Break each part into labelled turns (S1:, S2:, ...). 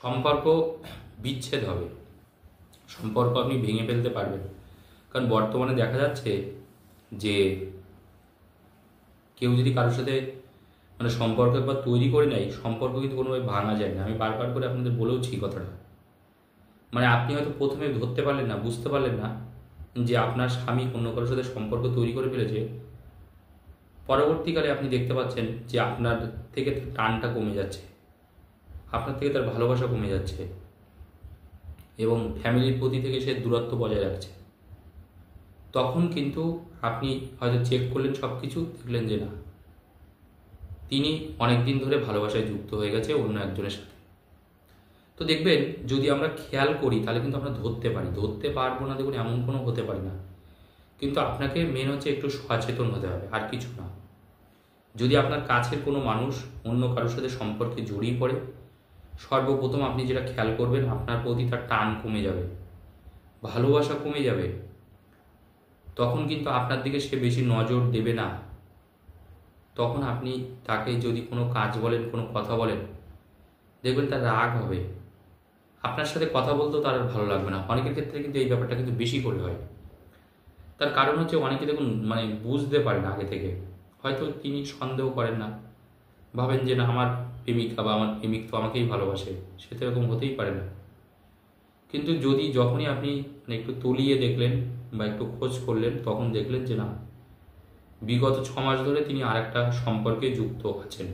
S1: সম্পর্ক বিচ্ছেদ হবে, সম্পর্ক আপনি ভেঙে ফেলতে পারবেন। কারণ বর্তমানে দেখা যাচ্ছে যে কেউ যদি কারোর সাথে সম্পর্ক একবার তৈরি করে নেয়, সম্পর্ক কিন্তু কোনোভাবে ভাঙা যায় না। আমি বারবার করে আপনাদের বলেওছি কথাটা। আপনি হয়তো প্রথমে ধরতে পারলেন না, বুঝতে পারলেন না যে আপনার স্বামী অন্য কারোর সাথে সম্পর্ক তৈরি করে ফেলেছে। পরবর্তীকালে আপনি দেখতে পাচ্ছেন যে আপনার থেকে তার টানটা কমে যাচ্ছে, আপনার থেকে তার ভালোবাসা কমে যাচ্ছে এবং ফ্যামিলির প্রতি থেকে সে দূরত্ব বজায় রাখছে। তখন কিন্তু আপনি হয়তো চেক করলেন সব কিছু, দেখলেন যে না, তিনি অনেক দিন ধরে ভালোবাসায় যুক্ত হয়ে গেছে অন্য একজনের সাথে। তো দেখবেন যদি আমরা খেয়াল করি তাহলে কিন্তু আমরা ধরতে পারি, ধরতে পারবো না দেখুন এমন কোনো হতে পারি না। কিন্তু আপনাকে মেন হচ্ছে একটু সচেতন হতে হবে, আর কিছু না। যদি আপনার কাছের কোনো মানুষ অন্য কারোর সাথে সম্পর্কে জড়িয়ে পড়ে, সর্বপ্রথম আপনি যেটা খেয়াল করবেন, আপনার প্রতি তার টান কমে যাবে, ভালোবাসা কমে যাবে। তখন কিন্তু আপনার দিকে সে বেশি নজর দেবে না। তখন আপনি তাকে যদি কোনো কাজ বলেন, কোনো কথা বলেন, দেখবেন তার রাগ হবে, আপনার সাথে কথা বলতেও তার ভালো লাগবে না। অনেকের ক্ষেত্রে কিন্তু এই ব্যাপারটা কিন্তু বেশি করে হয়। তার কারণ হচ্ছে অনেকে দেখুন বুঝতে পারে না আগে থেকে, হয়তো তিনি সন্দেহ করেন না, ভাবেন যে না আমার প্রেমিকা বা আমার প্রেমিক তো আমাকেই ভালোবাসে, সে তো এরকম হতেই পারে না। কিন্তু যখনই আপনি একটু তলিয়ে দেখলেন বা একটু খোঁজ করলেন, তখন দেখলেন যে না, বিগত 6 মাস ধরে তিনি আরেকটা সম্পর্কে যুক্ত আছেন।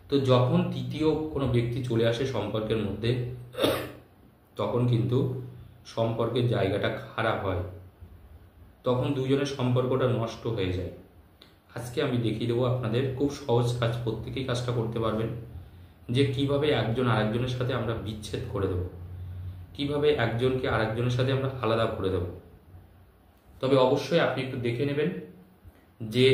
S1: তো যখন তৃতীয় কোনো ব্যক্তি চলে আসে সম্পর্কের মধ্যে, তখন কিন্তু সম্পর্কের জায়গাটা খারাপ হয়, তখন দুজনের সম্পর্কটা নষ্ট হয়ে যায়। আজকে আমি দেখিয়ে দেবো আপনাদের খুব সহজ কাজ, প্রত্যেকেই কাজটা করতে পারবেন, যে কিভাবে একজন আরেকজনের সাথে আমরা বিচ্ছেদ করে দেব, কিভাবে একজনকে আরেকজনের সাথে আমরা আলাদা করে দেব। তবে অবশ্যই আপনি একটু দেখে নেবেন যে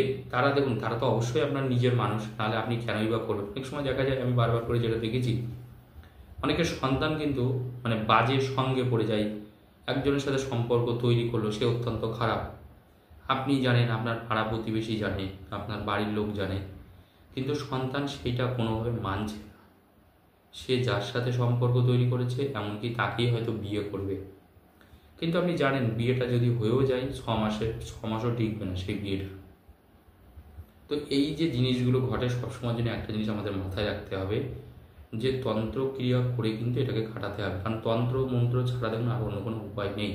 S1: দেখুন তারা তো অবশ্যই আপনার নিজের মানুষ, নাহলে আপনি কেনই বা করবেন। অনেক সময় দেখা যায়, আমি বারবার করে যেটা দেখেছি, অনেকের সন্তান কিন্তু বাজে সঙ্গে পড়ে যায়, একজনের সাথে সম্পর্ক তৈরি করলো, সে অত্যন্ত খারাপ। আপনি জানেন, আপনার পাড়া প্রতিবেশী জানে, আপনার বাড়ির লোক জানে, কিন্তু সন্তান সেইটা কোনোভাবে মানছে না। সে যার সাথে সম্পর্ক তৈরি করেছে, এমনকি তাকেই হয়তো বিয়ে করবে। কিন্তু আপনি জানেন, বিয়েটা যদি হয়েও যায় 6 মাসও টিকবে না সেই বিয়েটা। তো এই যে জিনিসগুলো ঘটে, সবসময় জন্য একটা জিনিস আমাদের মাথায় রাখতে হবে, যে তন্ত্র ক্রিয়া করে কিন্তু এটাকে কাটাতে হবে। কারণ তন্ত্র মন্ত্র ছাড়া দেখুন আর অন্য কোনো উপায় নেই।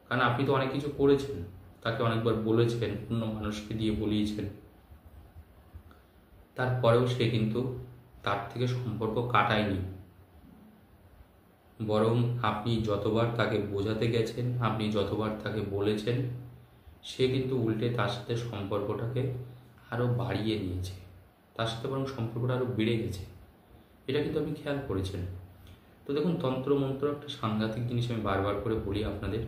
S1: কারণ আপনি তো অনেক কিছু করেছেন, তাকে অনেকবার বলেছেন, অন্য মানুষকে দিয়ে বলিয়েছেন, তারপরেও সে কিন্তু তার থেকে সম্পর্ক কাটায়নি। বরং আপনি যতবার তাকে বোঝাতে গেছেন, আপনি যতবার তাকে বলেছেন, সে কিন্তু উল্টে তার সাথে সম্পর্কটাকে আরও বাড়িয়ে নিয়েছে, তার সাথে বরং সম্পর্কটা আরও বেড়ে গেছে। এটা কিন্তু আপনি খেয়াল করেছেন। তো দেখুন, তন্ত্রমন্ত্র একটা সাংঘাতিক জিনিস, আমি বারবার করে বলি আপনাদের,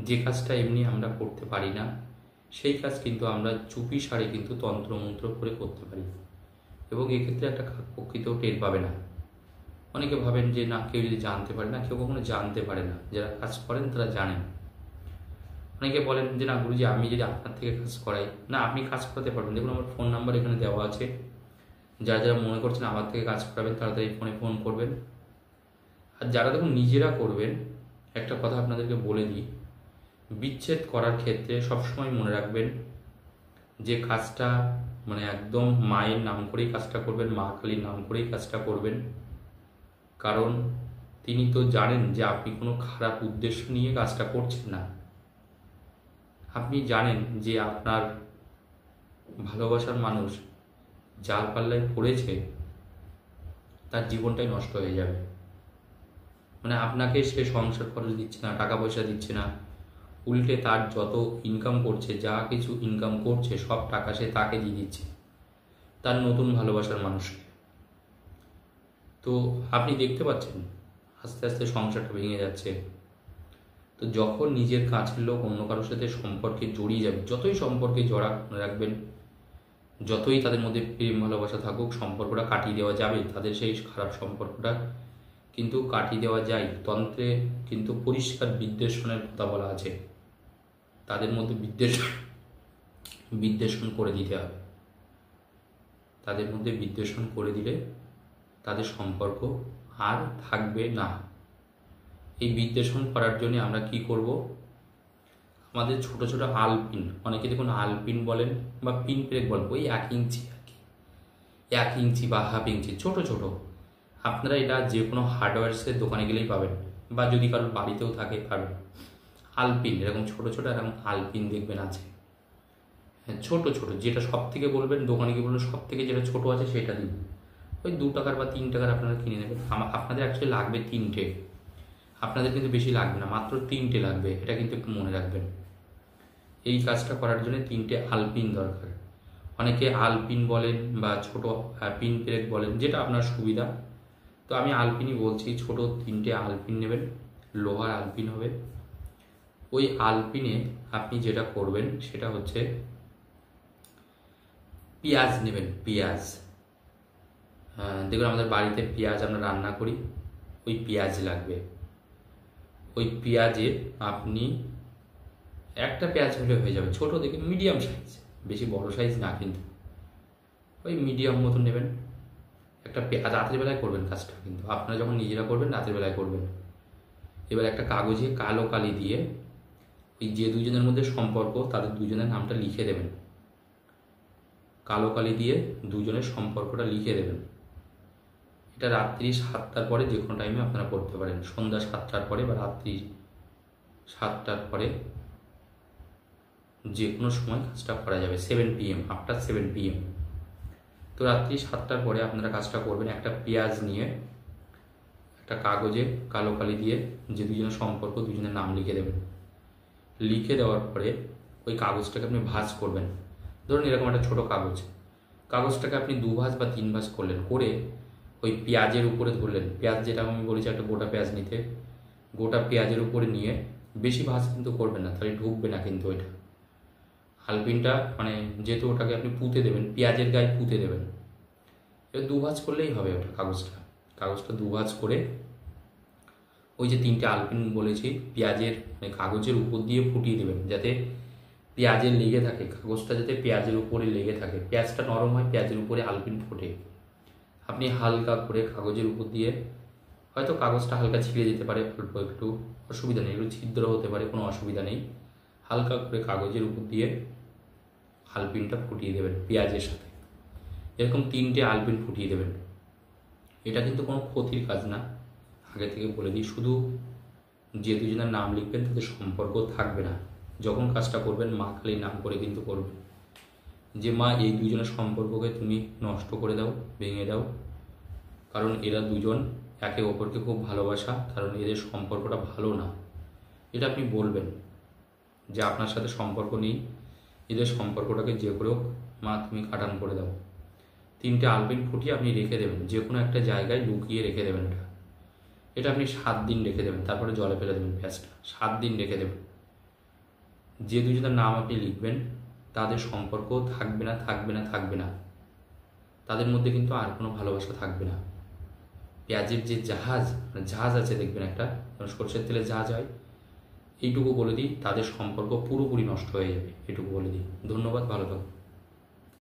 S1: যে কাজটা এমনি আমরা করতে পারি না, সেই কাজ কিন্তু আমরা চুপি সারে কিন্তু তন্ত্রমন্ত্র করে করতে পারি, এবং এক্ষেত্রে একটা কাকপক্ষিতেও টের পাবে না। অনেকে ভাবেন যে না, কেউ যদি জানতে পারে না, কেউ কখনো জানতে পারে না। যারা কাজ করেন তারা জানেন। অনেকে বলেন যে না গুরুজি, আমি যদি আপনার থেকে কাজ করাই, না, আপনি কাজ করাতে পারবেন। দেখুন, আমার ফোন নাম্বার এখানে দেওয়া আছে, যারা যারা মনে করছেন আমার থেকে কাজ করাবেন, তাড়াতাড়ি ফোনে ফোন করবেন। আর যারা দেখুন নিজেরা করবেন, একটা কথা আপনাদেরকে বলে দিই, বিচ্ছেদ করার ক্ষেত্রে সবসময় মনে রাখবেন যে কাজটা একদম মায়ের নাম করেই কাজটা করবেন, মা কালীর নাম করেই কাজটা করবেন। কারণ তিনি তো জানেন যে আপনি কোনো খারাপ উদ্দেশ্য নিয়ে কাজটা করছেন না। আপনি জানেন যে আপনার ভালোবাসার মানুষ যার পাল্লায় পড়েছে, তার জীবনটাই নষ্ট হয়ে যাবে। আপনাকে সে সংসার খরচ দিচ্ছে না, টাকা পয়সা দিচ্ছে না, উল্টে তার যত ইনকাম করছে, যা কিছু ইনকাম করছে, সব টাকা সে তাকে দিয়ে দিচ্ছে, তার নতুন ভালোবাসার মানুষকে। তো আপনি দেখতে পাচ্ছেন আস্তে আস্তে সংসারটা ভেঙে যাচ্ছে। তো যখন নিজের কাছের লোক অন্য কারোর সাথে সম্পর্কে জড়িয়ে যাবে, যতই সম্পর্কে জড়া মনে রাখবেন, যতই তাদের মধ্যে প্রেম ভালোবাসা থাকুক, সম্পর্কটা কাটিয়ে দেওয়া যাবে। তাদের সেই খারাপ সম্পর্কটা কিন্তু কাটিয়ে দেওয়া যায়। তন্ত্রে কিন্তু পরিষ্কার বিদ্বেষণের কথা বলা আছে, তাদের মধ্যে বিদ্বেষণ করে দিতে হবে। তাদের মধ্যে বিদ্বেষণ করে দিলে তাদের সম্পর্ক আর থাকবে না। এই বিদ্বেষণ করার জন্য আমরা কি করব, আমাদের ছোট ছোট আলপিন, অনেকে দেখুন আলপিন বলেন বা পিন প্রেক বলেন, ওই 1 ইঞ্চি আর কি, 1 ইঞ্চি বা হাফ ইঞ্চি ছোট ছোট, আপনারা এটা যে কোনো হার্ডওয়্যার্সের দোকানে গেলেই পাবেন, বা যদি কারোর বাড়িতেও থাকে পাবেন। আলপিন এরকম ছোট ছোট এরকম আলপিন দেখবেন আছে, হ্যাঁ ছোট ছোট, যেটা সব থেকে বলবেন দোকানে গিয়ে বলবেন সব থেকে যেটা ছোট আছে সেটা দিন, ওই 2 টাকার বা 3 টাকার আপনারা কিনে নেবেন। আপনাদের অ্যাকচুয়ালি লাগবে 3টে, আপনাদের কিন্তু বেশি লাগবে না, মাত্র 3টে লাগবে, এটা কিন্তু একটু মনে রাখবেন। এই কাজটা করার জন্য 3টে আলপিন দরকার। অনেকে আলপিন বলেন বা ছোট পিন প্রেক বলেন, যেটা আপনার সুবিধা। তো আমি আলপিনই বলছি, ছোট 3টে আলপিন নেবেন, লোহার আলপিন হবে। ওই আলপিনে আপনি যেটা করবেন সেটা হচ্ছে পেঁয়াজ নেবেন, পেঁয়াজ। দেখুন আমাদের বাড়িতে পেঁয়াজ আমরা রান্না করি, ওই পেঁয়াজ লাগবে। ওই পেঁয়াজে আপনি একটা পেঁয়াজ হলে হয়ে যাবে, ছোট দেখে মিডিয়াম সাইজ, বেশি বড় সাইজ না কিন্তু, ওই মিডিয়াম মতো নেবেন। একটা পেঁয়াজ, রাতের বেলায় করবেন কাজটা, কিন্তু আপনারা যখন নিজেরা করবেন রাতের বেলায় করবেন। এবার একটা কাগজে কালো কালি দিয়ে ওই যে দুজনের মধ্যে সম্পর্ক তাদের দুজনের নামটা লিখে দেবেন, কালো কালি দিয়ে দুজনের সম্পর্কটা লিখে দেবেন। এটা রাত্রি 7টার পরে যে কোনো টাইমে আপনারা করতে পারেন, সন্ধ্যা 7টার পরে বা রাত্রি 7টার পরে যে কোনো সময় কাজটা করা যাবে, 7 PM, আফটার 7 PM। তো রাত্রি 7টার পরে আপনারা কাজটা করবেন। একটা পেঁয়াজ নিয়ে একটা কাগজে কালো কালি দিয়ে যে দুজনের সম্পর্ক দুজনের নাম লিখে দেবেন। লিখে দেওয়ার পরে ওই কাগজটাকে আপনি ভাঁজ করবেন। ধরুন এরকম একটা ছোট কাগজ, কাগজটাকে আপনি 2 ভাঁজ বা 3 ভাঁজ করলেন, করে ওই পেঁয়াজের উপরে ধরলেন। পেঁয়াজ যেটা আমি বলেছি একটা গোটা পেঁয়াজ নিতে, গোটা পেঁয়াজের উপরে নিয়ে, বেশি ভাঁজ কিন্তু করবেন না, তাহলে ঢুকবে না কিন্তু ওইটা আলপিনটা, মানে যেহেতু ওটাকে আপনি পুঁতে দেবেন, পেঁয়াজের গায়ে পুঁতে দেবেন। এবার 2 ভাঁজ করলেই হবে ওটা, কাগজটা 2 ভাঁজ করে ওই যে 3টে আলপিন বলেছি পেঁয়াজের মানে কাগজের উপর দিয়ে ফুটিয়ে দেবেন, যাতে পেঁয়াজের লেগে থাকে, কাগজটা যাতে পেঁয়াজের উপরে লেগে থাকে, পেঁয়াজটা নরম হয়, পেঁয়াজের উপরে আলপিন ফোটে। আপনি হালকা করে কাগজের উপর দিয়ে, হয়তো কাগজটা হালকা ছিঁড়ে যেতে পারে, অল্প একটু অসুবিধা নেই, একটু ছিদ্র হতে পারে, কোনো অসুবিধা নেই। হালকা করে কাগজের উপর দিয়ে আলপিনটা ফুটিয়ে দেবেন পেঁয়াজের সাথে, এরকম 3টে আলপিন ফুটিয়ে দেবেন। এটা কিন্তু কোনো ক্ষতির কাজ না, আগে থেকে বলে দিই। শুধু যে দুজনের নাম লিখবেন তাদের সম্পর্ক থাকবে না। যখন কাজটা করবেন মা কালীর নাম করে কিন্তু করবেন, যে মা এই দুজনের সম্পর্ককে তুমি নষ্ট করে দাও, ভেঙে দাও, কারণ এরা দুজন একে অপরকে খুব ভালোবাসা, কারণ এদের সম্পর্কটা ভালো না। এটা আপনি বলবেন যে আপনার সাথে সম্পর্ক নেই, এদের সম্পর্কটাকে যে করে হোক মা তুমি কাটান করে দাও। 3টে আলপিন ফুটিয়ে আপনি রেখে দেবেন, যে কোনো একটা জায়গায় লুকিয়ে রেখে দেবেন। এটা আপনি 7 দিন রেখে দেবেন, তারপরে জলে ফেলে দেবেন পেঁয়াজটা, 7 দিন রেখে দেবেন। যে দুজনের নাম আপনি লিখবেন তাদের সম্পর্ক থাকবে না, থাকবে না, থাকবে না, তাদের মধ্যে কিন্তু আর কোনো ভালোবাসা থাকবে না। পেঁয়াজের যে জাহাজ আছে দেখবেন একটা, সরষের তেলে জাহাজ হয়, এইটুকু বলে দিই, তাদের সম্পর্ক পুরোপুরি নষ্ট হয়ে যাবে, এটুকু বলে দিই। ধন্যবাদ, ভালো থাকুন।